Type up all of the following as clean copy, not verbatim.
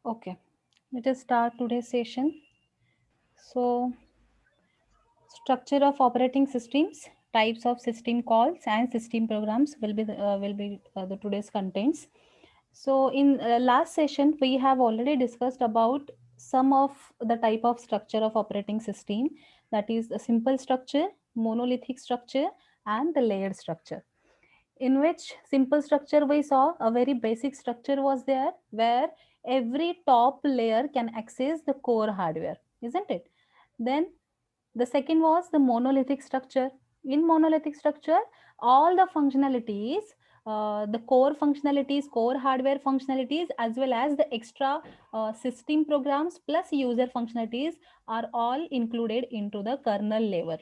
Okay, let us start today's session. So, structure of operating systems, types of system calls, and system programs will be the today's contents. So, in last session, we have already discussed about some of the type of structure of operating system, that is a simple structure, monolithic structure, and the layered structure. In which simple structure we saw a very basic structure was there where every top layer can access the core hardware, isn't it? Then the second was the monolithic structure. In monolithic structure, all the functionalities, the core functionalities, core hardware functionalities, as well as the extra system programs plus user functionalities are all included into the kernel layer,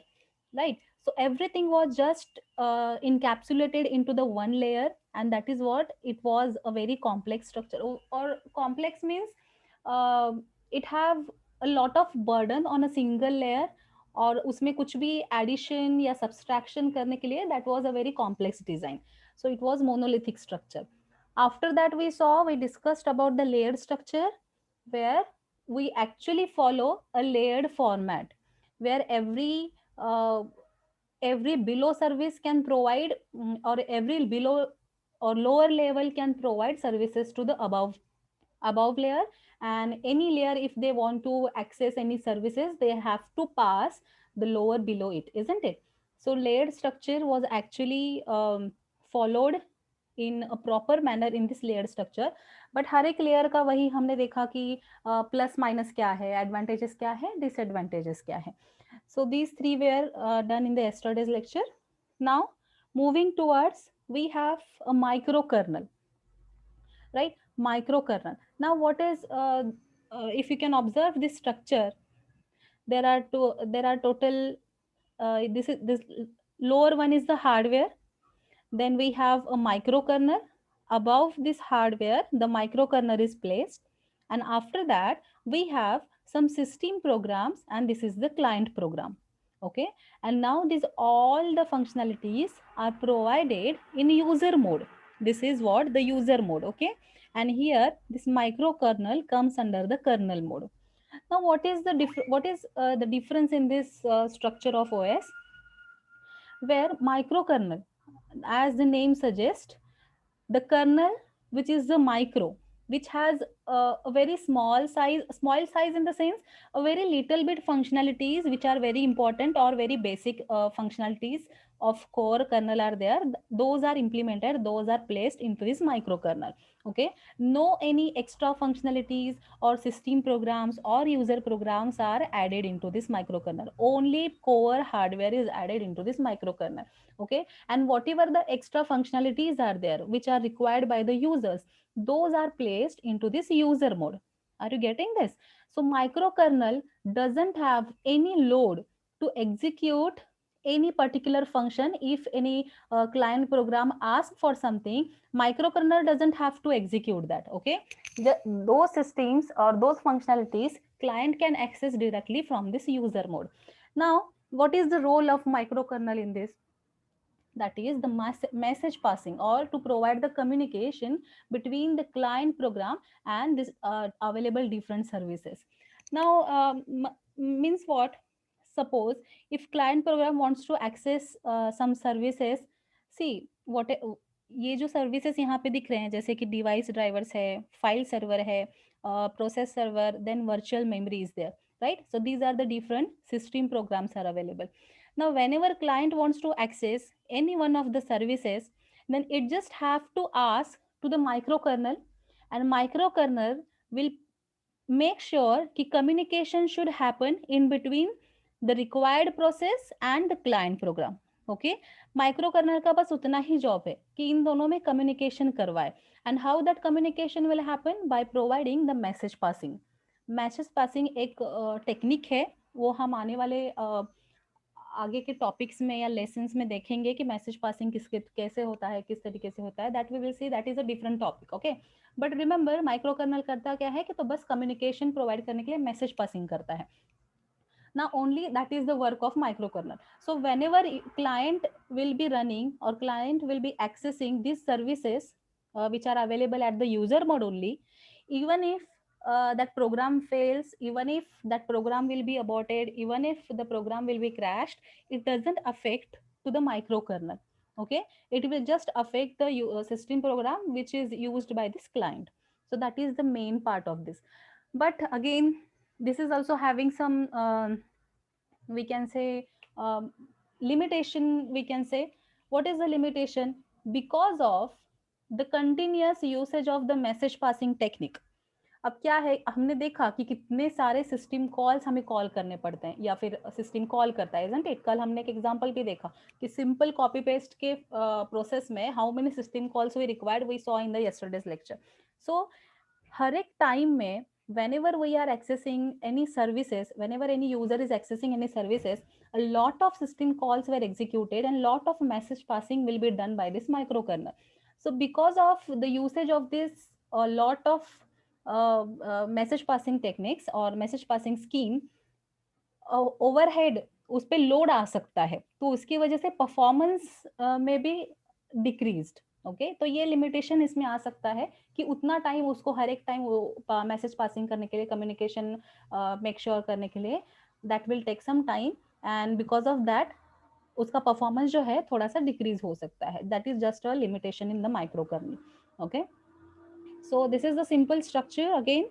right? So everything was just encapsulated into the one layer, and that is what it was, a very complex structure. Or complex means uh, it have a lot of burden on a single layer, और उसमें कुछ भी addition या subtraction करने के लिए that was a very complex design. So it was monolithic structure. After that we discussed about the layered structure, where we actually follow a layered format, where uh, every below service can provide, or every below or lower level can provide services to the above layer, and any layer, if they want to access any services, they have to pass the lower below it, isn't it? So layered structure was actually followed in a proper manner in this layered structure. But हर एक layer का वही हमने देखा कि plus minus क्या है, advantages क्या है, डिसएडवांटेजेस क्या है. So these three were done in the yesterday's lecture. Now, moving towards, we have a microkernel, right? Microkernel. Now, what is, if you can observe this structure, there are two. There are total. This lower one is the hardware. Then we have a microkernel. Above this hardware, the microkernel is placed, and after that, we have some system programs, and this is the client program. Okay, and now these all the functionalities are provided in user mode. This is what the user mode. Okay, and here this microkernel comes under the kernel mode. Now, what is the difference in this structure of OS? Where microkernel, as the name suggests, the kernel, which is the micro, which has a very small size in the sense a very little bit functionalities which are very important or very basic functionalities of core kernel are there. Those are implemented, those are placed into this microkernel. Okay, no any extra functionalities or system programs or user programs are added into this microkernel. Only core hardware is added into this microkernel. Okay, and whatever the extra functionalities are there which are required by the users, those are placed into this user mode. Are you getting this? So microkernel doesn't have any load to execute any particular function. If any client program asks for something, microkernel doesn't have to execute that. Okay, those systems or those functionalities client can access directly from this user mode. Now, what is the role of microkernel in this? That is the message passing, or to provide the communication between the client program and this available different services. Now, means what? Suppose if client program wants to access some services, see what ये जो services यहाँ पे दिख रहे हैं, जैसे कि device drivers है, फाइल सर्वर है, process server, then virtual memory is there, right? So these are the different system programs are available. Now, whenever client wants to access any one of the services, then it just have to ask to the microkernel, and microkernel will make sure कि communication should happen in between the required process and the client program. Okay, microkernel का बस उतना ही job है कि इन दोनों में communication करवाए. And how that communication will happen? By providing the message passing. Message passing एक टेक्निक है, वो हम आने वाले आगे के टॉपिक्स में या लेसन्स में देखेंगे कि मैसेज पासिंग किसके कैसे होता है, किस तरीके से होता है. That we will see, that is a different topic. Okay, but remember micro kernel करता क्या है कि तो बस कम्युनिकेशन प्रोवाइड करने के लिए मैसेज पासिंग करता है. Now only that is the work of microkernel. So whenever client will be running or client will be accessing these services which are available at the user mode only, even if that program fails, even if that program will be aborted, even if the program will be crashed, it doesn't affect to the microkernel. Okay, it will just affect the system program which is used by this client. So that is the main part of this. But again, this is also having some we can say limitation. We can say, what is the limitation? Because of the continuous usage of the message passing technique. अब क्या है, हमने देखा कि कितने सारे system calls हमें call करने पड़ते हैं या फिर सिस्टम कॉल करता है, इजंट इट? कल हमने एक एग्जांपल भी देखा कि सिंपल कॉपी पेस्ट के प्रोसेस में how many system calls we required, we saw in the yesterday's lecture. So हर एक टाइम में whenever we are accessing any services, whenever any user is accessing any services, a lot of system calls were executed and lot of message passing will be done by this microkernel. So because of the usage of this a lot of message passing techniques or message passing scheme, overhead उस पर load आ सकता है, तो उसकी वजह से performance में भी डिक्रीज्ड. ओके, तो ये लिमिटेशन इसमें आ सकता है कि उतना टाइम उसको हर एक टाइम वो मैसेज पासिंग करने के लिए, कम्युनिकेशन मेक श्योर करने के लिए, that will take some time, and because of that उसका परफॉर्मेंस जो है थोड़ा सा डिक्रीज हो सकता है. That is just a limitation in the micro kernel. Okay, so this is the simple structure. Again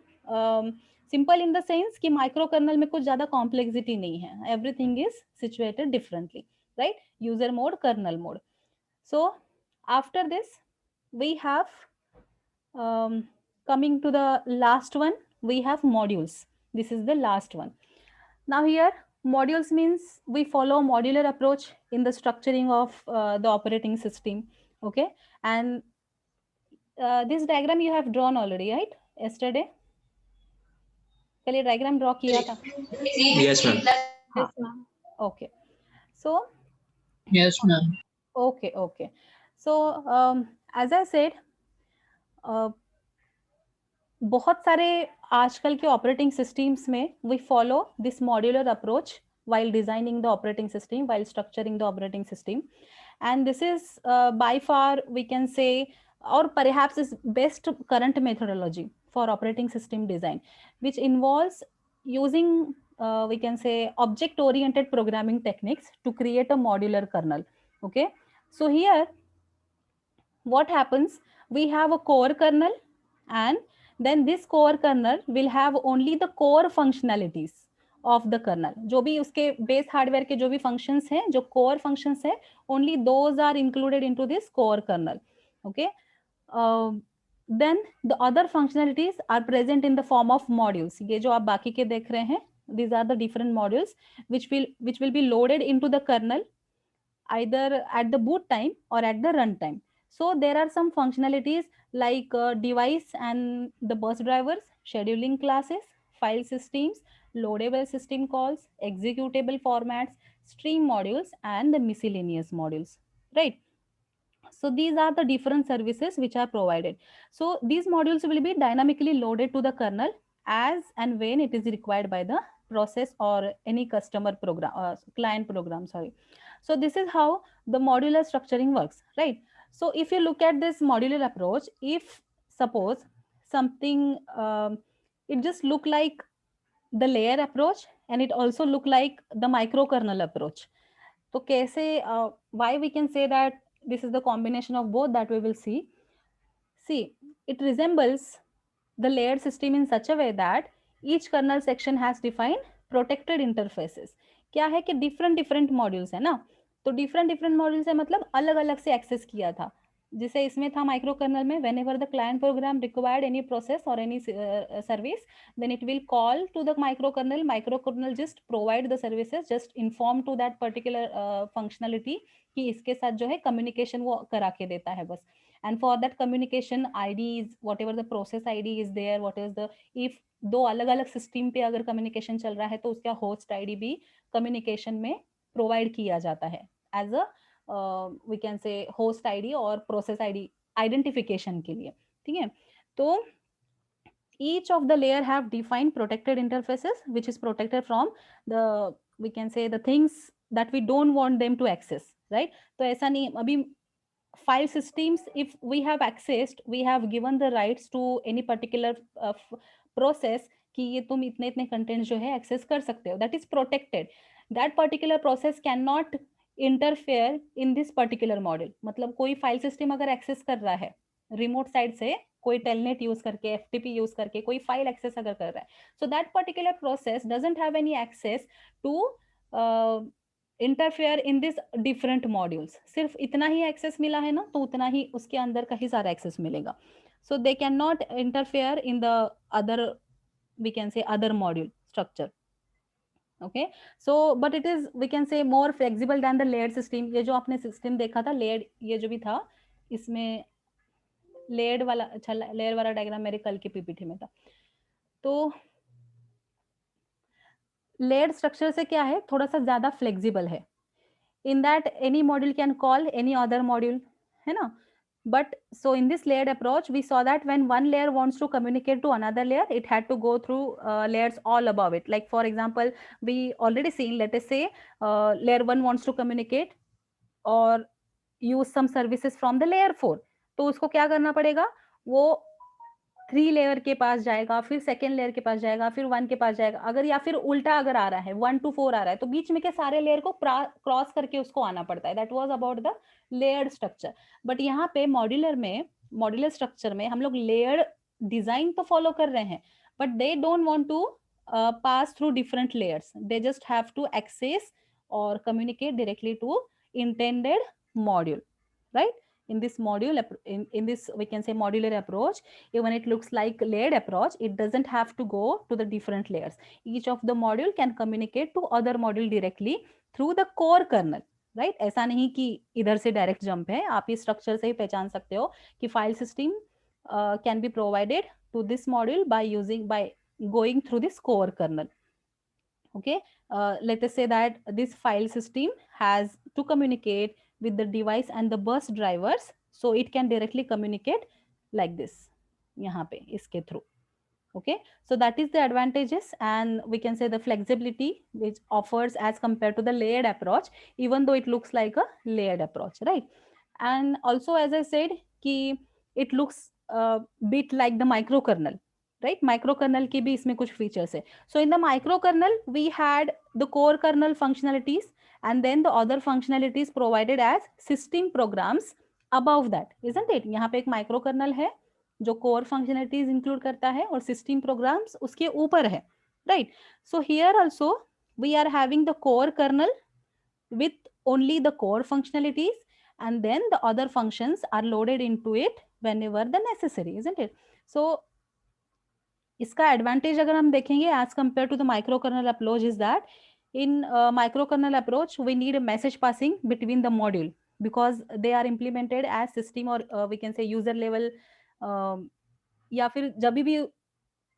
simple in the sense कि micro kernel में कुछ ज्यादा कॉम्प्लेक्सिटी नहीं है, everything is situated differently, right? User mode, kernel mode. So after this we have coming to the last one, we have modules. This is the last one. Now here modules means we follow modular approach in the structuring of the operating system. Okay, and this diagram you have drawn already, right? Yesterday कल ये diagram draw किया था. Yes, ma'am. हाँ, okay. So Yes, ma'am. Okay okay. So as I said, बहुत सारे आजकल के operating systems में we follow this modular approach while designing the operating system, while structuring the operating system, and this is by far we can say, or perhaps is best current methodology for operating system design, which involves using we can say object oriented programming techniques to create a modular kernel. Okay, so here what happens, we have a core kernel, and then this core kernel will have only the core functionalities of the kernel. जो भी उसके base hardware के जो भी functions हैं, जो core functions हैं, only those are included into this core kernel. Okay, then the other functionalities are present in the form of modules. ये जो आप बाकी के देख रहे हैं, these are the different modules which will be loaded into the kernel either at the boot time or at the runtime. So there are some functionalities like device and the bus drivers, scheduling classes, file systems, loadable system calls, executable formats, stream modules, and the miscellaneous modules, right? So these are the different services which are provided. So these modules will be dynamically loaded to the kernel as and when it is required by the process or any customer program, client program, sorry. So this is how the modular structuring works, right? So if you look at this modular approach, if suppose something it just look like the layer approach and it also look like the microkernel approach. तो कैसे why we can say that this is the combination of both, that we will see. See, it resembles the layered system in such a way that each kernel section has defined protected interfaces. क्या है कि different modules है ना, तो different modules है मतलब अलग अलग से access किया था. जिसे इसमें था माइक्रो कर्नल में, whenever the client program required any process or any service, then it will call to the microkernel just provide the services, just inform to that particular functionality कि इसके साथ जो है communication वो करा के देता है बस. And for that communication IDs, whatever the process ID is there, what is the, if दो अलग अलग सिस्टम पे अगर कम्युनिकेशन चल रहा है तो उसका होस्ट आईडी भी कम्युनिकेशन में प्रोवाइड किया जाता है as a we can say host ID और प्रोसेस आईडी आइडेंटिफिकेशन के लिए. ठीक है, तो each of the layer have defined protected interfaces which is protected from the we can say the things that we don't want them to access, right? तो ऐसा नहीं, अभी file systems, if we have accessed, we have given the rights to any particular process कि ये तुम इतने इतने content जो है एक्सेस कर सकते हो, that is protected. That particular process can not interfere in this particular module. मतलब कोई फाइल सिस्टम अगर एक्सेस कर रहा है रिमोट साइड से, कोई टेलनेट यूज करके, एफटीपी यूज करके कोई फाइल एक्सेस अगर कर रहा है, so that particular process doesn't have any access to interfere in this different modules. सिर्फ इतना ही एक्सेस मिला है ना, तो उतना ही उसके अंदर का ही सारा एक्सेस मिलेगा. So they can not interfere in the other, we can say other module structure. Okay, so but it is, we can say, more flexible than the layered system. ये जो आपने सिस्टम देखा था layered, ये जो भी था इसमें layered वाला, अच्छा layer वाला डायग्राम मेरे कल के पीपीटी में था. तो layered structure से क्या है, थोड़ा सा ज्यादा flexible है. In that any module can call any other module, है ना. But so in this layered approach, we saw that when one layer wants to communicate to another layer, it had to go through layers all above it. Like for example, we already seen, let us say layer 1 wants to communicate or use some services from the layer 4. तो उसको क्या करना पड़ेगा, वो 3 layer के पास जाएगा, फिर second layer के पास जाएगा, फिर 1 के पास जाएगा. अगर या फिर उल्टा अगर आ रहा है 1 to 4 आ रहा है, तो बीच में के सारे लेयर को क्रॉस करके उसको आना पड़ता है. That was about the layered structure. But यहाँ पे मॉड्यूलर में, मॉड्यूलर स्ट्रक्चर में हम लोग लेयर डिजाइन तो फॉलो कर रहे हैं, but they don't want to pass through different layers. They just have to access और communicate directly to intended module, right. In this module, in this we can say modular approach, even it looks like layered approach, it doesn't have to go to the different layers. Each of the module can communicate to other module directly through the core kernel, right. ऐसा नहीं कि इधर से direct jump है. आप इस structure से ही पहचान सकते हो कि file system can be provided to this module by going through this core kernel. Okay, let us say that this file system has to communicate with the device and the bus drivers, so it can directly communicate like this, यहाँ पे इसके through. Okay, so that is the advantages, and we can say the flexibility which offers as compared to the layered approach, even though it looks like a layered approach, right. And also, as I said, कि it looks a bit like the microkernel, right. Microkernel के भी इसमें कुछ features है. So in the microkernel we had the core kernel functionalities, and then the other functionalities provided as system programs above that, isn't it. यहाँ पे एक microkernel है जो कोर फंक्शनलिटीज इंक्लूड करता है, और सिस्टम प्रोग्राम्स उसके ऊपर है, right. So here also we are having the core kernel with only the core functionalities, and then the other functions are loaded into it whenever the necessary, isn't it. So इसका advantage अगर हम देखेंगे as compare to the micro kernel approach is that in micro kernel approach we need message passing between the module, because they are implemented as system or we can say user level, या फिर जब भी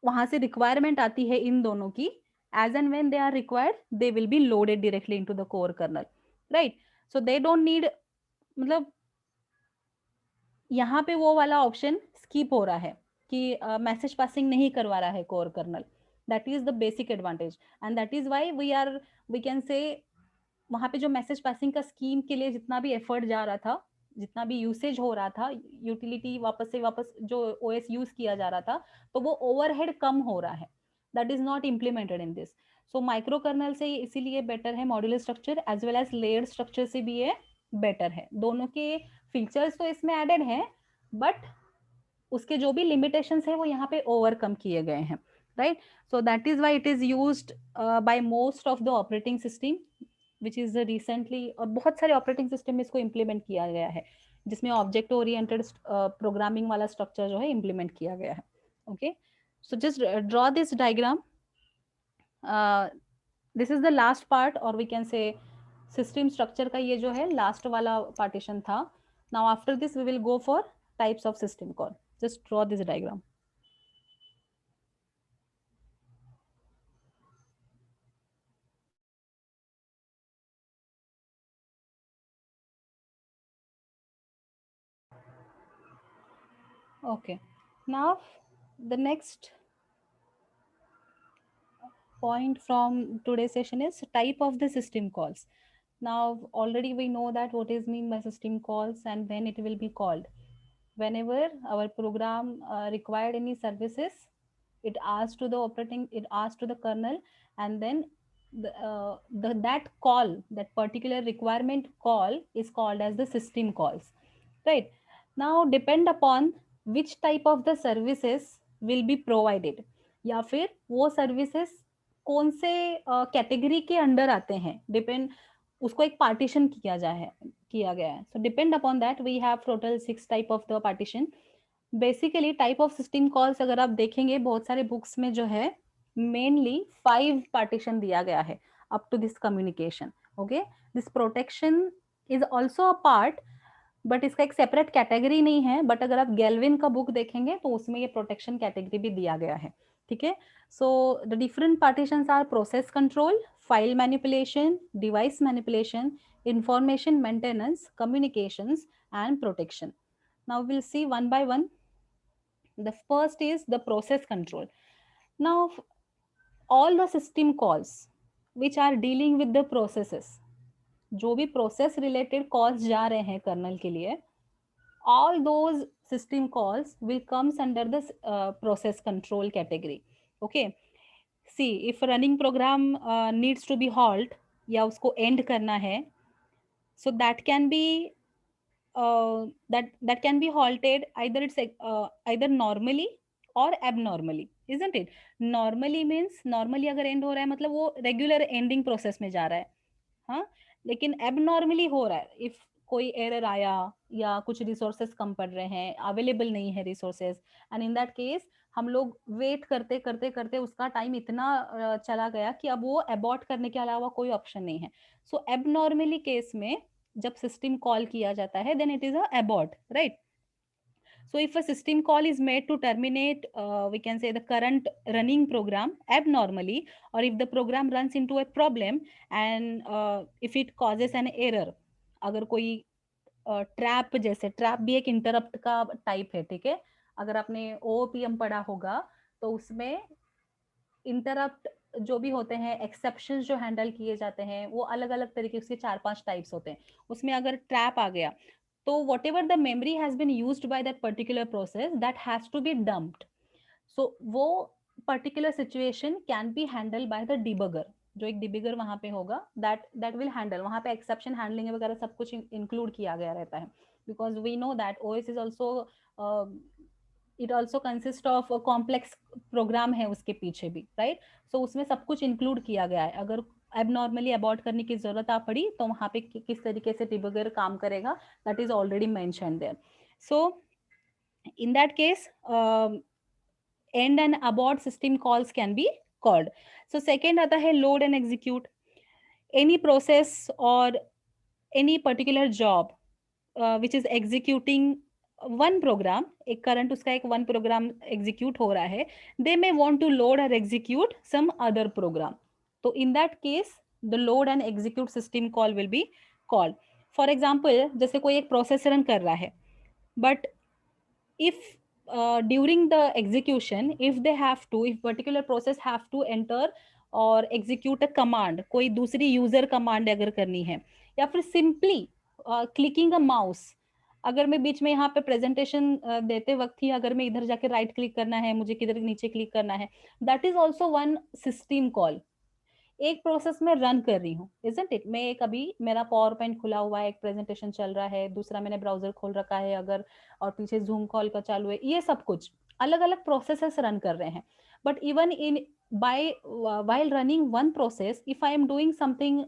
वहां से requirement आती है इन दोनों की, as and when they are required they will be loaded directly into the core kernel, right. So they don't need, मतलब यहाँ पे वो वाला ऑप्शन स्किप हो रहा है कि मैसेज पासिंग नहीं करवा रहा है core kernel. That is the basic advantage, and that is why we can say वहां पे जो मैसेज पासिंग का स्कीम के लिए जितना भी एफर्ट जा रहा था, जितना भी यूसेज हो रहा था, यूटिलिटी वापस जो ओएस यूज किया जा रहा था, तो वो ओवरहेड कम हो रहा है. That is not implemented in this. So micro kernel से इसीलिए बेटर है modular structure, as well as layered structure से भी ये बेटर है. दोनों के फीचर्स तो इसमें एडेड हैं, बट उसके जो भी लिमिटेशंस है वो यहाँ पे ओवरकम किए गए हैं, right. So that is why it is used by most of the operating system which is recently, और बहुत सारे ऑपरेटिंग सिस्टम में इसको इम्प्लीमेंट किया गया है, जिसमें ऑब्जेक्ट ओरिएंटेड प्रोग्रामिंग वाला स्ट्रक्चर जो है इम्प्लीमेंट किया गया है. Okay, so just draw this diagram. This is the last part, और we can say system structure का ये जो है लास्ट वाला पार्टीशन था. Now after this we will go for types of system call. Just draw this diagram. Okay, now the next point from today's session is type of the system calls. Now already we know that what is mean by system calls and when it will be called. Whenever our program required any services, it asks to the operating, it asks to the kernel, and then that call, that particular requirement call is called as the system calls, right? Now depend upon which type of the services will be provided, या फिर वो services कौन से category के under आते हैं, depend, उसको एक पार्टीशन किया गया है. So depend upon that we have total 6 type of the partition. Basically type of system calls अगर आप देखेंगे बहुत सारे बुक्स में जो है मेनली 5 पार्टीशन दिया गया है up to this communication. Okay, this protection is also a part, but इसका एक सेपरेट कैटेगरी नहीं है. बट अगर आप गैल्विन का बुक देखेंगे तो उसमें ये प्रोटेक्शन कैटेगरी भी दिया गया है. ठीक है, so the different partitions are process control, file manipulation, device manipulation, information maintenance, communications, and protection. Now we'll see one by one. The first is the process control. Now all the system calls which are dealing with the processes, जो भी process related calls जा रहे हैं colonel के लिए, all those system calls will comes under the process control category. Okay, see if a running program needs to be halt या उसको end करना है, so that can be that can be halted either it's either normally or abnormally, isn't it? Normally means normally अगर end हो रहा है मतलब वो regular ending process में जा रहा है. हाँ, लेकिन एबनॉर्मली हो रहा है इफ कोई एरर आया या कुछ रिसोर्सेस कम पड़ रहे हैं, अवेलेबल नहीं है resources, and in that case हम लोग वेट करते करते करते उसका टाइम इतना चला गया कि अब वो अबॉर्ट करने के अलावा कोई ऑप्शन नहीं है. सो एबनॉर्मली केस में जब सिस्टम कॉल किया जाता है then it is a abort, right? So if a system call is made to terminate, we can say the current running program abnormally, or if the program runs into a problem and if it causes an error, अगर कोई trap, जैसे trap भी एक interrupt का type है, ठीक है? अगर आपने ओपीएम पढ़ा होगा तो उसमें इंटरप्ट जो भी होते हैं, एक्सेप्शंस जो हैंडल किए जाते हैं, वो अलग अलग तरीके, उसके 4-5 टाइप्स होते हैं. उसमें अगर ट्रैप आ गया तो whatever the memory has been used by that particular process that has to be dumped. So वो particular situation can be handled by the debugger. जो एक डिबगर वहां पे होगा that will handle, वहां पे एक्सेप्शन हैंडलिंग वगैरह सब कुछ इंक्लूड किया गया रहता है, because we know that OS is also, it also consist of complex program है उसके पीछे भी, राइट? सो उसमें सब कुछ इंक्लूड किया गया है. अगर एबनॉर्मली अबॉर्ट करने की जरूरत आ पड़ी तो वहां पे किस तरीके से डिबगर काम करेगा, that is already mentioned there. So in that case end and abort system calls can be called. So second आता है load and execute. Any process or any particular job which is executing one program, एक current उसका एक one program execute हो रहा है, they may want to load or execute some other program. तो in that case the load and execute system call will be called. For example, जैसे कोई एक process run कर रहा है, but if during the execution if they have to, if particular process have to enter और execute a command, कोई दूसरी user command अगर करनी है, या फिर simply clicking a mouse, अगर मैं बीच में यहाँ पे प्रेजेंटेशन देते वक्त ही अगर मैं इधर जाके राइट क्लिक करना है, मुझे किधर नीचे क्लिक करना है, that is also one system call. एक प्रोसेस में रन कर रही हूँ, इजंट इट? मैं एक अभी मेरा पावर पॉइंट खुला हुआ है, एक प्रेजेंटेशन चल रहा है, दूसरा मैंने ब्राउजर खोल रखा है अगर, और पीछे जूम कॉल का चालू है, ये सब कुछ अलग अलग प्रोसेसेस रन कर रहे हैं. But even in by while running one process, if I am doing something,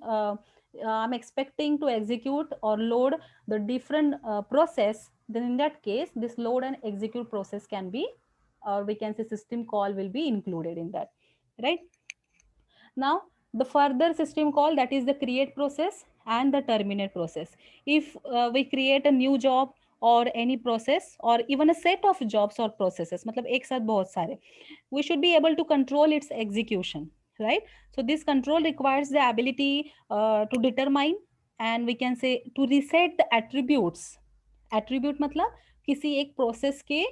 I'm expecting to execute or load the different process, then in that case this load and execute process can be, or we can say system call will be included in that, right? Now the further system call, that is the create process and the terminate process. If we create a new job or any process or even a set of jobs or processes, मतलब एक साथ बहुत सारे, we should be able to control its execution, right? So this control requires the ability to determine, and we can say to reset the attributes. attribute मतलब किसी एक process के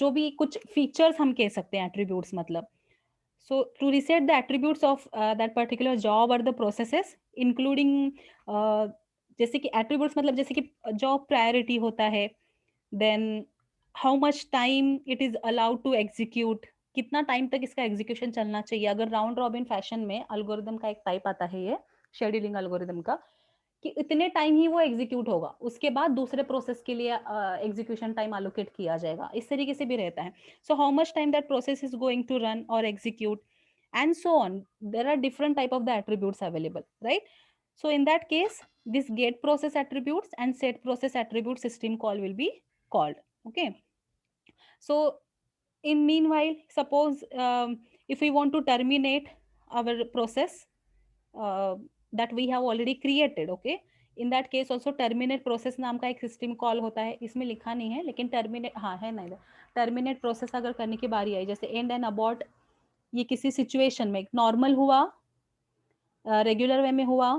जो भी कुछ features हम कह सकते हैं attributes मतलब. So to reset the attributes of that particular job or the processes including जैसे कि attributes मतलब जैसे कि job priority होता है, then how much time it is allowed to execute, कितना टाइम तक इसका एग्जीक्यूशन चलना चाहिए। अगर राउंड रॉबिन फैशन में अल्गोरिदम का एक टाइप आता है ये शेड्यूलिंग एल्गोरिदम का, कि इतने टाइम ही वो एग्जीक्यूट होगा, उसके बाद दूसरे प्रोसेस के लिए एग्जीक्यूशन टाइम एलोकेट किया जाएगा, इस तरीके से भी रहता है। So how much time that process is going to run और execute and so on. There are different type of the attributes available, right? So in that case, this get process attributes and set process attribute system call will be called. Okay, so in meanwhile, suppose if we want to terminate our process uh, that we have already created, okay, in that case also terminate process नाम का एक system call होता है, इसमें लिखा नहीं है लेकिन टर्मिनेट हाँ है ना, टर्मिनेट प्रोसेस अगर करने की बारी आई, जैसे एंड एंड अबॉर्ट, ये किसी सिचुएशन में नॉर्मल हुआ, रेगुलर वे में हुआ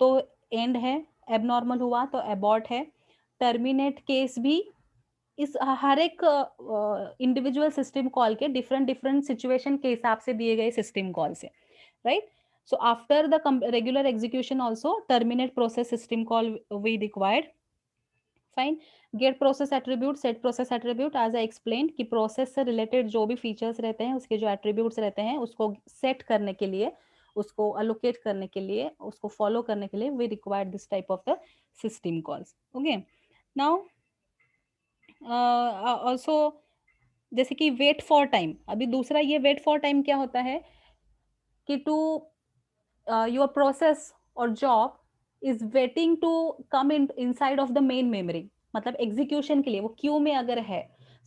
तो एंड है, एबनॉर्मल हुआ तो अबॉर्ट है। टर्मिनेट केस भी इस हर एक इंडिविजुअल सिस्टम कॉल के डिफरेंट डिफरेंट सिचुएशन के हिसाब से दिए गए सिस्टम कॉल से, right? So after the regular execution also terminate process system call we required. Fine. Get process attribute, set process attribute, as I explained कि process से related जो भी features रहते हैं उसके जो attributes रहते हैं उसको set करने के लिए, उसको allocate करने के लिए, उसको follow करने के लिए we require this type of the system calls. Okay. Now also जैसे कि wait for time, अभी दूसरा ये wait for time क्या होता है कि to your process or job is waiting to come in inside of the main memory, मतलब एग्जीक्यूशन के लिए वो क्यू में अगर है,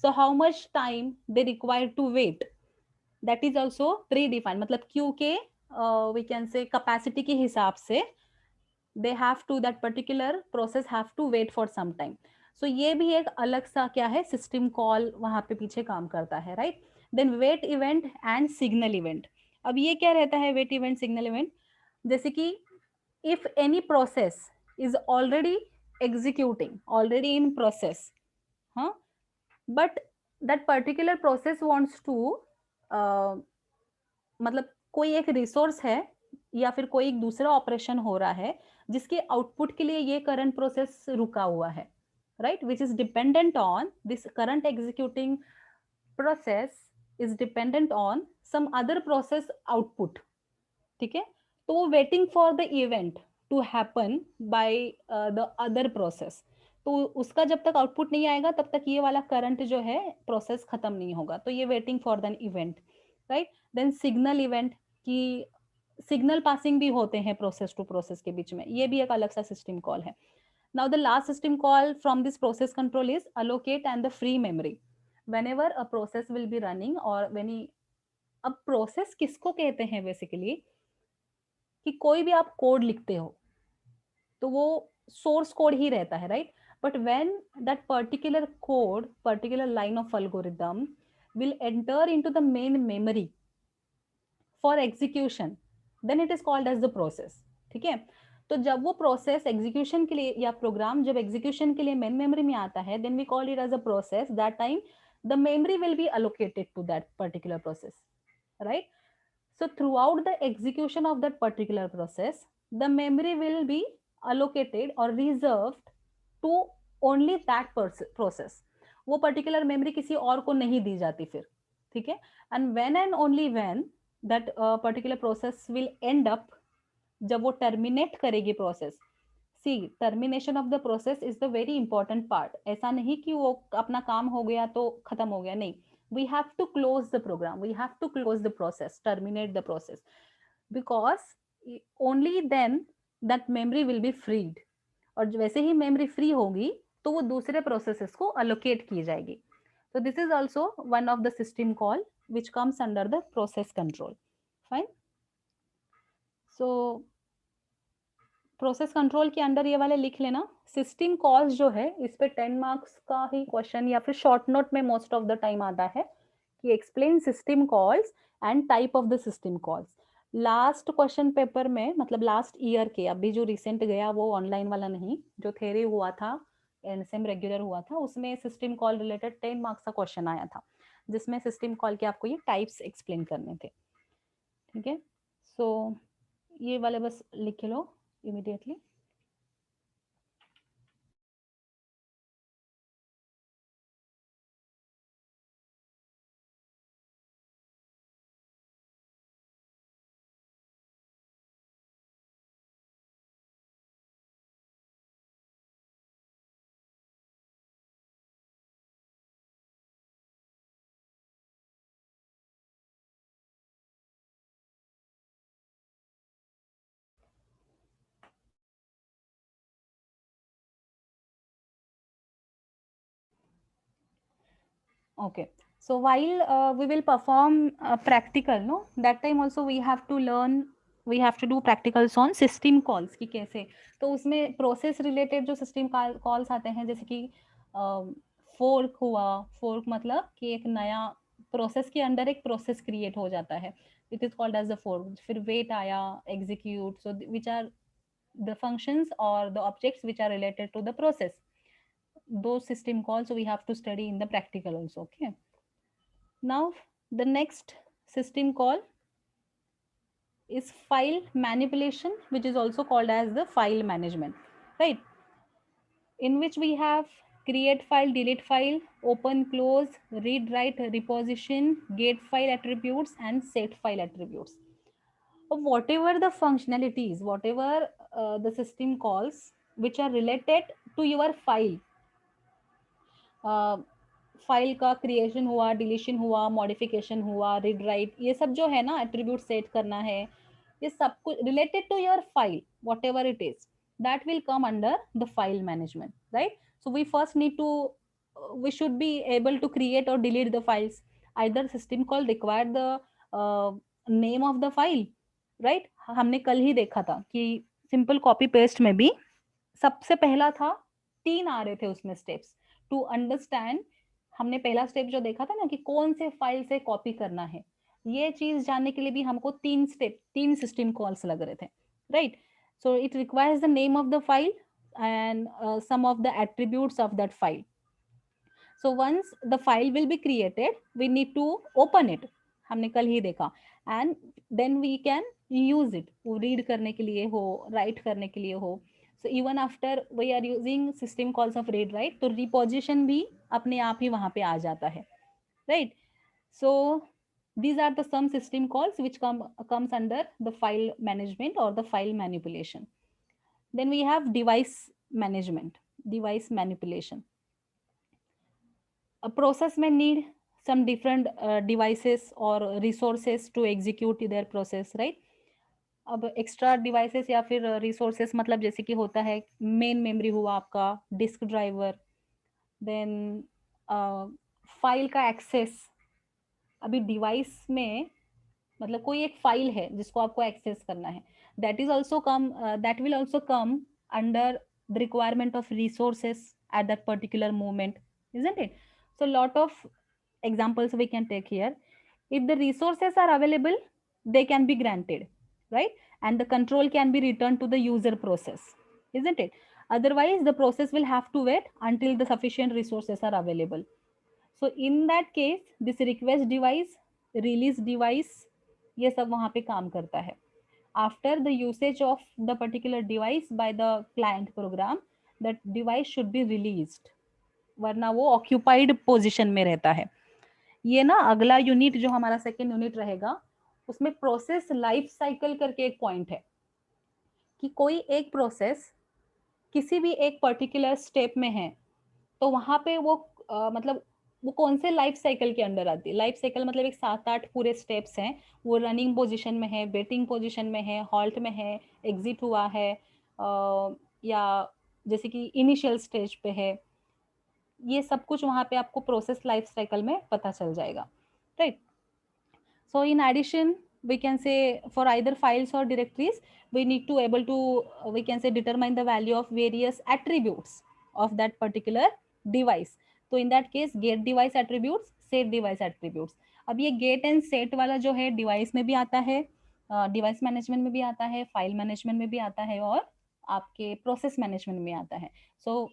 so how much time they require to wait, that is also predefined, मतलब क्यू के we can say capacity के हिसाब से they have to that particular process have to wait for some time. So ये भी एक अलग सा क्या है सिस्टम कॉल वहां पे पीछे काम करता है, right? Then wait event and signal event, अब ये क्या रहता है वेट इवेंट सिग्नल इवेंट, जैसे कि if any process is already executing, already in process, huh? But that particular process wants to uh, मतलब कोई एक रिसोर्स है या फिर कोई एक दूसरा ऑपरेशन हो रहा है जिसके आउटपुट के लिए ये करंट प्रोसेस रुका हुआ है, right? Which is dependent on this current executing process is dependent on some other process output, ठीक है? तो वो waiting for the event to happen by the other process, तो उसका जब तक आउटपुट नहीं आएगा तब तक ये वाला करंट जो है प्रोसेस खत्म नहीं होगा, तो ये waiting for the event, right? Then signal event की सिग्नल पासिंग भी होते हैं प्रोसेस टू प्रोसेस के बीच में, ये भी एक अलग सा सिस्टम कॉल है। Now the last system call from this process control is allocate and the free memory whenever a process will be running or when he, अब प्रोसेस किसको कहते हैं बेसिकली, कि कोई भी आप कोड लिखते हो तो वो सोर्स कोड ही रहता है, right? But when that particular code, particular line of algorithm will enter into the main memory for execution, then it is called as the process, ठीक है? तो जब वो प्रोसेस एग्जीक्यूशन के लिए या प्रोग्राम जब एग्जीक्यूशन के लिए मेन मेमोरी में आता है, then we call it as a process, that time the memory will be allocated to that particular process, right? So throughout the execution of that particular process, the memory will be allocated or reserved to only that process. वो particular memory किसी और को नहीं दी जाती फिर, ठीक है? And when and only when that particular process will end up, जब वो terminate करेगी process, see termination of the process is the very important part, ऐसा नहीं कि वो अपना काम हो गया तो खत्म हो गया, नहीं, we have to close the program, we have to close the process, terminate the process, because only then that memory will be freed, और वैसे ही मेमोरी फ्री होगी तो वो दूसरे प्रोसेसेस को अलोकेट की जाएगी। so this is also one of the system call which comes under the process control. Fine. so process control के अंडर ये वाले लिख लेना। सिस्टम कॉल्स जो है इस पे 10 मार्क्स का ही क्वेश्चन या फिर शॉर्ट नोट में मोस्ट ऑफ द टाइम आता है कि explain system calls and type of the system calls. Last question paper में, मतलब लास्ट ईयर के, अभी जो रिसेंट गया वो ऑनलाइन वाला नहीं, जो थ्योरी हुआ था एनसेम रेगुलर हुआ था, उसमें सिस्टम कॉल रिलेटेड 10 मार्क्स का क्वेश्चन आया था जिसमें सिस्टम कॉल के आपको ये टाइप्स एक्सप्लेन करने थे। ठीक है, सो ये वाले बस लिख लो immediately. Okay, so while we will perform practical, no, that time also we have to learn, we have to do practicals on system calls कि कैसे, तो उसमें प्रोसेस रिलेटेड जो सिस्टम कॉल्स आते हैं, जैसे कि फोर्क हुआ, फोर्क मतलब कि एक नया प्रोसेस के अंडर एक प्रोसेस क्रिएट हो जाता है, it is called as the fork. फिर वेट आया, execute, so which are the functions or the objects which are related to the process, those system calls we have to study in the practical also. Okay, now the next system call is file manipulation, which is also called as the file management, right? In which we have create file, delete file, open, close, read, write, reposition, get file attributes, and set file attributes. Whatever the functionalities, whatever the system calls which are related to your file, file का creation हुआ, deletion हुआ, modification हुआ, read write, ये सब जो है ना, attribute set करना है, ये सब कुछ related to your file, whatever it is, that will come under the file management, right? So we first need to we should be able to create or delete the files. Either system call require the name of the file, right? हमने कल ही देखा था कि simple copy paste में भी सबसे पहला था, 3 आ रहे थे उसमें स्टेप्स टू अंडरस्टैंड। हमने पहला स्टेप जो देखा था ना कि कौन से फाइल से कॉपी करना है, ये चीज जानने के लिए भी हमको 3 स्टेप, 3 सिस्टम कॉल्स लग रहे थे, right? So it requires the name of the file and some of the attributes of that file. So once the file will be created, we need to open it, हमने कल ही देखा, and then we can use it, वो read करने के लिए हो, write करने के लिए हो. So even after we are using system calls of read write, तो reposition भी अपने आप ही वहाँ पे आ जाता है, right? So these are the some system calls which comes under the file management or the file manipulation. Then we have device management, device manipulation. A process may need some different devices or resources to execute their process, right? अब extra devices या फिर resources मतलब जैसे कि होता है, main memory हुआ आपका, डिस्क ड्राइवर, देन फाइल का एक्सेस। अभी डिवाइस में मतलब कोई एक फाइल है जिसको आपको एक्सेस करना है, that is also come, that will also come under the requirement of resources at that particular moment, isn't it? So lot of examples we can take here. If the resources are available, they can be granted, right? And the control can be returned to the user process, isn't it? Otherwise the process will have to wait until the sufficient resources are available. So in that case, this request device, release device, ये सब वहाँ पे काम करता है. After the usage of the particular device by the client program, that device should be released, वरना वो occupied position में रहता है. ये ना अगला यूनिट जो हमारा सेकेंड यूनिट रहेगा, उसमें प्रोसेस लाइफ साइकिल करके एक पॉइंट है कि कोई एक प्रोसेस किसी भी एक पर्टिकुलर स्टेप में है, तो वहां पे वो मतलब वो कौन से लाइफ साइकिल के अंडर आती है। लाइफ साइकिल मतलब एक 7-8 पूरे स्टेप्स हैं, वो रनिंग पोजीशन में है, वेटिंग पोजीशन में है, हॉल्ट में है, एग्जिट हुआ है, या जैसे कि इनिशियल स्टेज पे है, ये सब कुछ वहां पे आपको प्रोसेस लाइफ साइकिल में पता चल जाएगा, right? So in addition, we can say for either files or directories, we need to able to we can say determine the value of various attributes of that particular device. तो in that case get device attributes, set device attributes. अब ये get and set वाला जो है device में भी आता है, डिवाइस मैनेजमेंट में भी आता है, फाइल मैनेजमेंट में भी आता है, और आपके प्रोसेस मैनेजमेंट में आता है. सो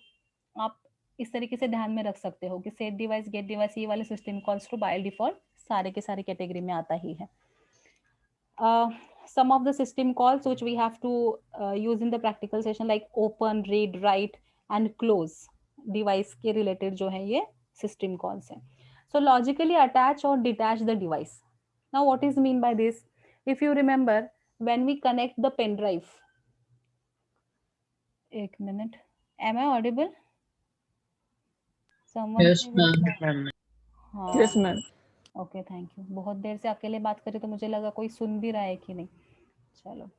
आप इस तरीके से ध्यान में रख सकते हो कि सेट डिवाइस, गेट डिवाइस, ये वाले system calls to by default सारे के सारे कैटेगरी में आता ही है. some of the system calls which we have to use in the practical session, like open, read, write and close device के related जो है ये system calls हैं. So logically attach or detach the device. Now what is mean by this? If you remember, when we connect the pen drive, एक minute, am I audible? Someone Yes, say ma'am. yes. Ma'am. हाँ. Yes ma'am. Okay, thank you. बहुत देर से अकेले बात करी तो मुझे लगा कोई सुन भी रहा है कि नहीं. चलो.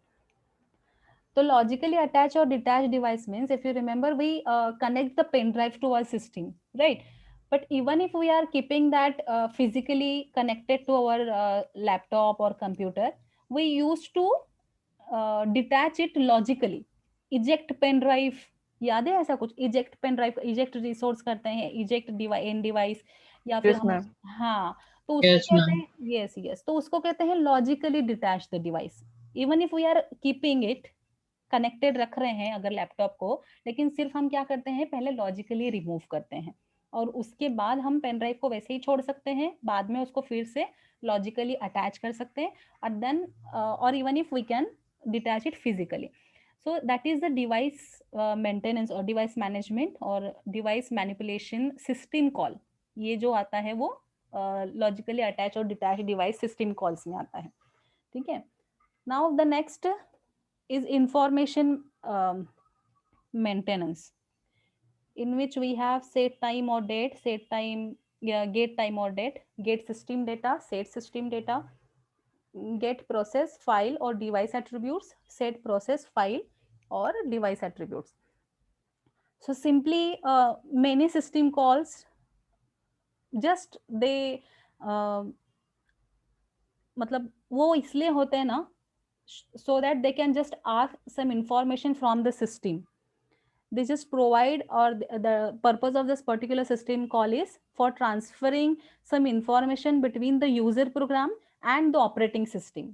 तो logically attach or detach device means, if you remember, we connect the pen drive to our system, right? But even if we are keeping that physically connected to our laptop or computer, we used to detach it logically. Eject pen drive, याद है ऐसा कुछ? eject pen drive, eject resource करते हैं, eject end device, या फिर yes हम, ma'am. हाँ, तो उसको Yes, कहते ma'am. हैं, yes yes, तो उसको कहते हैं logically detach the device. Even if we are keeping it connected रख रहे हैं अगर लैपटॉप को, लेकिन सिर्फ हम क्या करते हैं, पहले लॉजिकली रिमूव करते हैं और उसके बाद हम पेन ड्राइव को वैसे ही छोड़ सकते हैं, बाद में उसको फिर से लॉजिकली अटैच कर सकते हैं, और देन और even if we can detach it physically. So that is the device maintenance और डिवाइस मैनेजमेंट और डिवाइस मैनिपुलेशन सिस्टम कॉल. ये जो आता है वो लॉजिकली अटैच और डिटैच डिवाइस सिस्टम कॉल्स में आता है. ठीक है. Now the next is information maintenance, in which we have set time or date, set time, yeah, get time or date, get system data, set system data, get process file or device attributes, set process file or device attributes. So simply many system calls just they मतलब वो इसलिए होते हैं ना, so that they can just ask some information from the system. They just provide, or the purpose of this particular system call is for transferring some information between the user program and the operating system.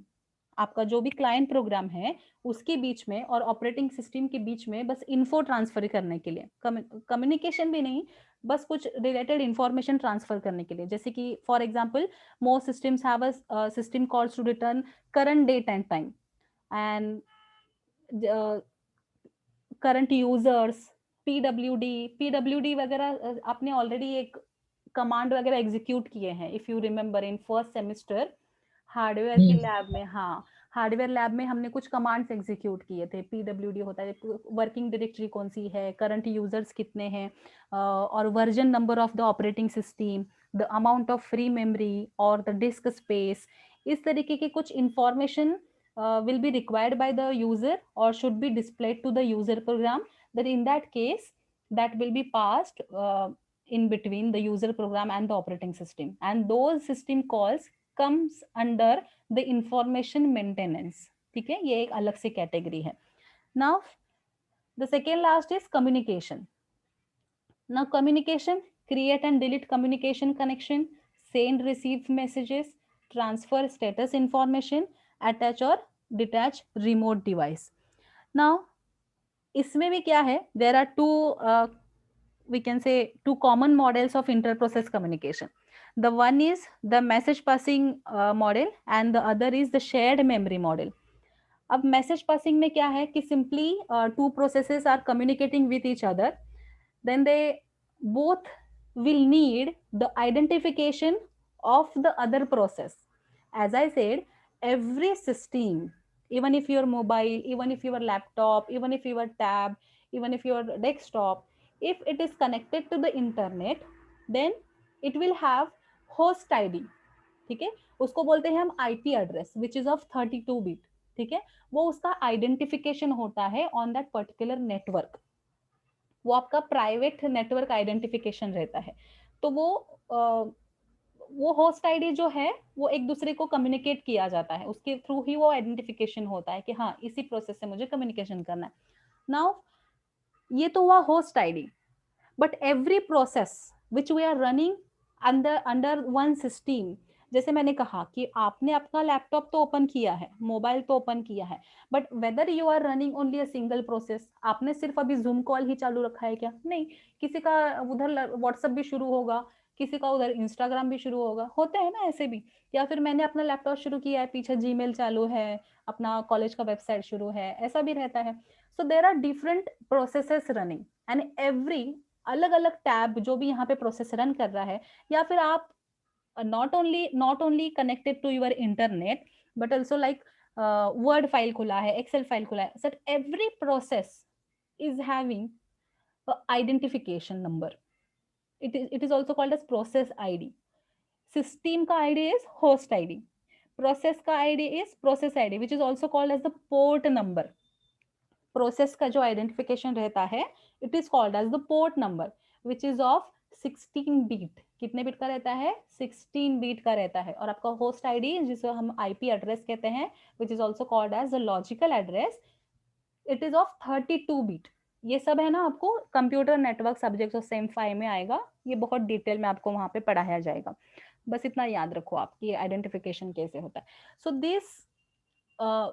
आपका जो भी client program है उसके बीच में और operating system के बीच में बस इन्फो ट्रांसफर करने के लिए, कम्युनिकेशन भी नहीं, बस कुछ रिलेटेड इंफॉर्मेशन ट्रांसफर करने के लिए. जैसे कि for example most systems have a system calls to return current date and time and current users, PWD वगैरह आपने ऑलरेडी एक कमांड वगैरह एग्जीक्यूट किए हैं if you remember in first semester hardware के लैब में. हाँ, हार्डवेयर लैब में हमने कुछ कमांड्स एग्जीक्यूट किए थे. पीडब्ल्यूडी होता है वर्किंग डायरेक्टरी कौन सी है, करंट यूजर्स कितने हैं, और version number of the operating system, the amount of free memory और द डिस्क स्पेस. इस तरीके के कुछ information will be required by the user or should be displayed to the user program, that in that case that will be passed in between the user program and the operating system, and those system calls comes under the information maintenance. ठीक है, ये एक अलग से category है. Now the second last is communication. Now communication, create and delete communication connection, send receive messages, transfer status information, attach or detach remote device. Now इसमें भी क्या है, there are two we can say two common models of inter-process communication. The one is the message passing model and the other is the shared memory model. अब message passing में क्या है कि simply two processes are communicating with each other, then they both will need the identification of the other process. As I said, every system, even if your mobile, even if your laptop, even if your tab, even if your desktop, if it is connected to the internet, then it will have host id. ठीक है, उसको बोलते हैं हम IP address which is of 32 bit. ठीक है, वो उसका आइडेंटिफिकेशन होता है ऑन दैट पर्टिकुलर नेटवर्क. वो आपका प्राइवेट नेटवर्क आइडेंटिफिकेशन रहता है. तो वो होस्ट आईडी जो है वो एक दूसरे को कम्युनिकेट किया जाता है, उसके थ्रू ही वो आइडेंटिफिकेशन होता है कि हाँ इसी प्रोसेस से मुझे कम्युनिकेशन करना है. नाउ ये तो हुआ host ID, but every process which we are running under one system, जैसे मैंने कहा कि आपने अपना लैपटॉप तो ओपन किया है, मोबाइल तो ओपन किया है, but whether you are running only a single process, आपने सिर्फ अभी जूम कॉल ही चालू रखा है क्या? नहीं, किसी का उधर व्हाट्सएप भी शुरू होगा, किसी का उधर इंस्टाग्राम भी शुरू होगा, होते हैं ना ऐसे भी, या फिर मैंने अपना लैपटॉप शुरू किया है, पीछे जीमेल चालू है, अपना कॉलेज का वेबसाइट शुरू है, ऐसा भी रहता है. So there are different processes running and every अलग अलग टैब जो भी यहाँ पे प्रोसेस रन कर रहा है, या फिर आप not only connected to your internet but also like word file खुला है, excel file खुला है, so every process is having a identification number. It is also called as process id. System का id is host id, process का id is process id which is also called as the port number. Process का जो identification रहता है it is called as the port number which is of 16 bit. कितने bit का रहता है? 16 beat का रहता है. और आपका होस्ट आईडी जिसे हम आईपी एड्रेस कहते हैं which is also called as the logical address, it is of 32 bit. ये सब है ना आपको computer network subject of sem 5 में आएगा, ये बहुत डिटेल में आपको वहां पे पढ़ाया जाएगा. बस इतना याद रखो आपकी आइडेंटिफिकेशन कैसे होता है. So this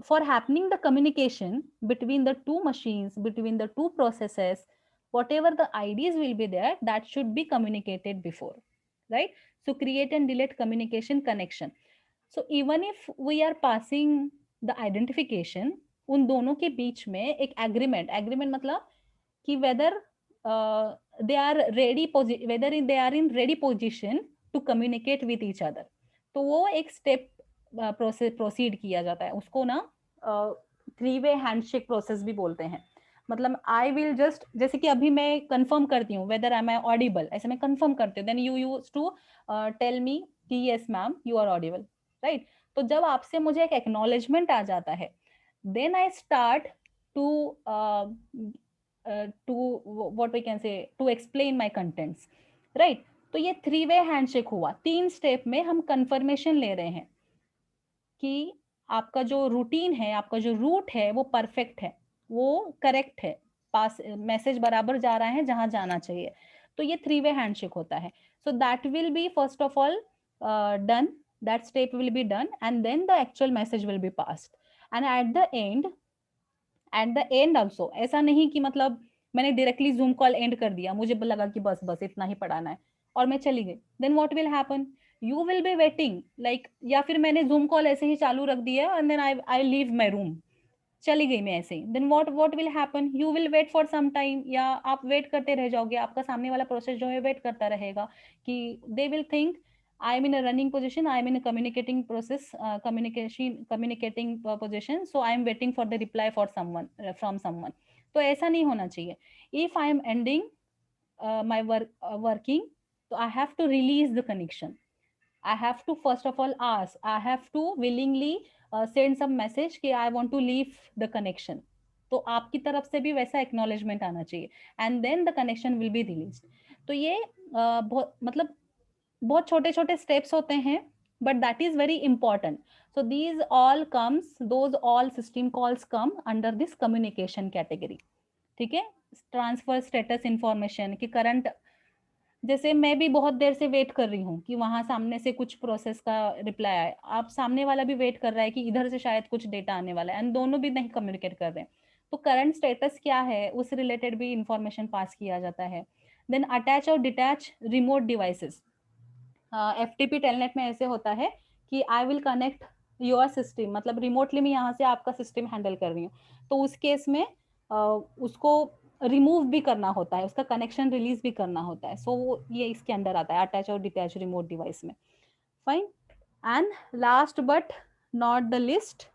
for happening the communication between the two machines, between the two processes, whatever the IDs will be there, that should be communicated before, right? So create and delete communication connection. So even if we are passing the identification, उन दोनों के बीच में एक agreement मतलब कि whether they are ready whether they are in ready position to communicate with each other. तो वो एक स्टेप प्रोसीड किया जाता है, उसको ना 3-वे हैंडशेक प्रोसेस भी बोलते हैं. मतलब आई विल जस्ट, जैसे कि अभी मैं कंफर्म करती हूँ वेदर आई एम ऑडिबल, ऐसे मैं कंफर्म करती हूँ, then you use to tell me कि yes ma'am you are audible, right. तो जब आपसे मुझे एक एक्नॉलेजमेंट आ जाता है, then I start to what we can say to explain my contents, right. तो ये 3-वे हैंडशेक हुआ. 3 स्टेप में हम कंफर्मेशन ले रहे हैं कि आपका जो रूटीन है, आपका जो रूट है वो परफेक्ट है, वो करेक्ट है, पास मैसेज बराबर जा रहा है जहां जाना चाहिए. तो ये 3-वे हैंडशेक होता है. So that will be first of all done, that step will be done and then the actual message will be passed. And at the end also, ऐसा नहीं कि मतलब मैंने डायरेक्टली जूम कॉल एंड कर दिया, मुझे लगा कि बस बस इतना ही पढ़ाना है और मैं चली गई, then what will happen, you will be waiting like, या फिर मैंने जूम कॉल ऐसे ही चालू रख दिया and then I leave my room, चली गई मैं ऐसे ही, then what will happen, you will wait for some time, या आप वेट करते रह जाओगे, आपका सामने वाला प्रोसेस जो है वेट करता रहेगा कि they will think I am in a running position, I am in a communicating process, communicating position, so I am waiting for the reply for someone from someone. तो ऐसा नहीं होना चाहिए. If I am ending my working, so I have to release the connection. I have to first of all ask, I have to willingly send some message कि I want to leave the connection. तो आपकी तरफ से भी वैसा acknowledgement आना चाहिए and then the connection will be released. तो ये बहुत मतलब बहुत छोटे छोटे स्टेप्स होते हैं but that is very important. So these all comes, those all system calls come under this communication category. ठीक है. ट्रांसफर स्टेटस इंफॉर्मेशन कि करंट, जैसे मैं भी बहुत देर से वेट कर रही हूँ कि वहां सामने से कुछ प्रोसेस का रिप्लाई आए, आप सामने वाला भी वेट कर रहा है कि इधर से शायद कुछ डेटा आने वाला है एंड दोनों भी नहीं कम्युनिकेट कर रहे हैं. तो करंट स्टेटस क्या है उस रिलेटेड भी इंफॉर्मेशन पास किया जाता है. देन अटैच और detach remote devices. FTP telnet में ऐसे होता है कि I will connect your system, मतलब रिमोटली मैं यहाँ से आपका सिस्टम हैंडल कर रही हूँ, तो उस केस में उसको रिमूव भी करना होता है, उसका कनेक्शन रिलीज भी करना होता है. सो ये इसके अंडर आता है अटैच और डिटैच रिमोट डिवाइस में. Fine. And last but not the list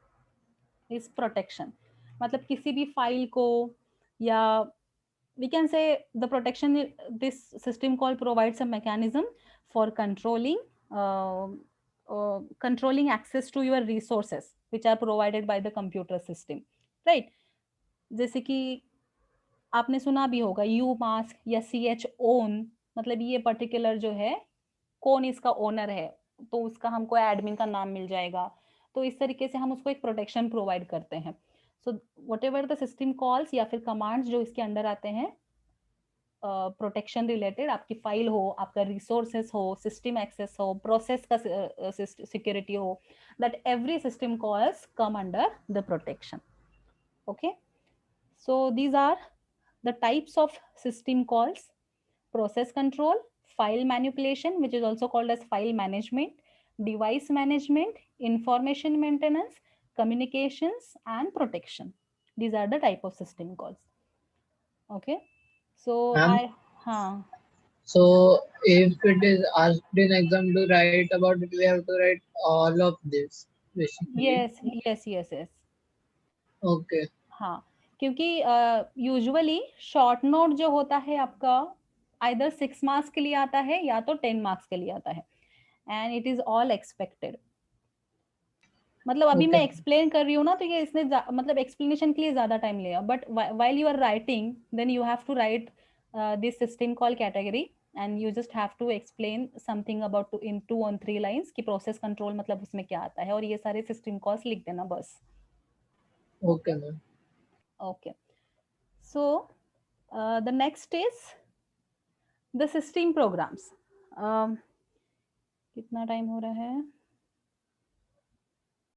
is protection. मतलब किसी भी फाइल को, या we can say the protection, this system call provides a mechanism for uh, controlling access to your resources which are provided by the computer system, right. जैसे कि आपने सुना भी होगा यू मास्क या ch own, मतलब ये पर्टिकुलर जो है कौन इसका ओनर है, तो उसका हमको एडमिन का नाम मिल जाएगा. तो इस तरीके से हम उसको एक प्रोटेक्शन प्रोवाइड करते हैं. So what ever the system calls या फिर कमांड्स जो इसके अंडर आते हैं प्रोटेक्शन रिलेटेड, आपकी फाइल हो, आपका रिसोर्सेस हो, सिस्टम एक्सेस हो, प्रोसेस का सिक्योरिटी हो, that every system calls come under the protection. Okay. So these are the types of system calls: process control, file manipulation, which is also called as file management, device management, information maintenance, communications, and protection. These are the type of system calls. Okay, so Ma'am, yeah. so if it is asked in exam to write about it, we have to write all of this basically. yes. Okay. हाँ, क्योंकि usually short note जो होता है आपका either 6 marks के लिए आता है या तो 10 मार्क्स के लिए आता है, and it is all expected. मतलब अभी मैं Okay. एक्सप्लेन कर रही हूँ ना, तो ये इसने मतलब एक्सप्लेनेशन के लिए ज्यादा टाइम लेगा, but while you are writing then you have to write this system call category, and you just have to explain something about in 2 और 3 लाइंस कि प्रोसेस कंट्रोल मतलब उसमें क्या आता है, और ये सारे सिस्टम कॉल्स लिख देना बस. Okay, ma'am. Okay, so the next is the system programs. कितना टाइम हो रहा है?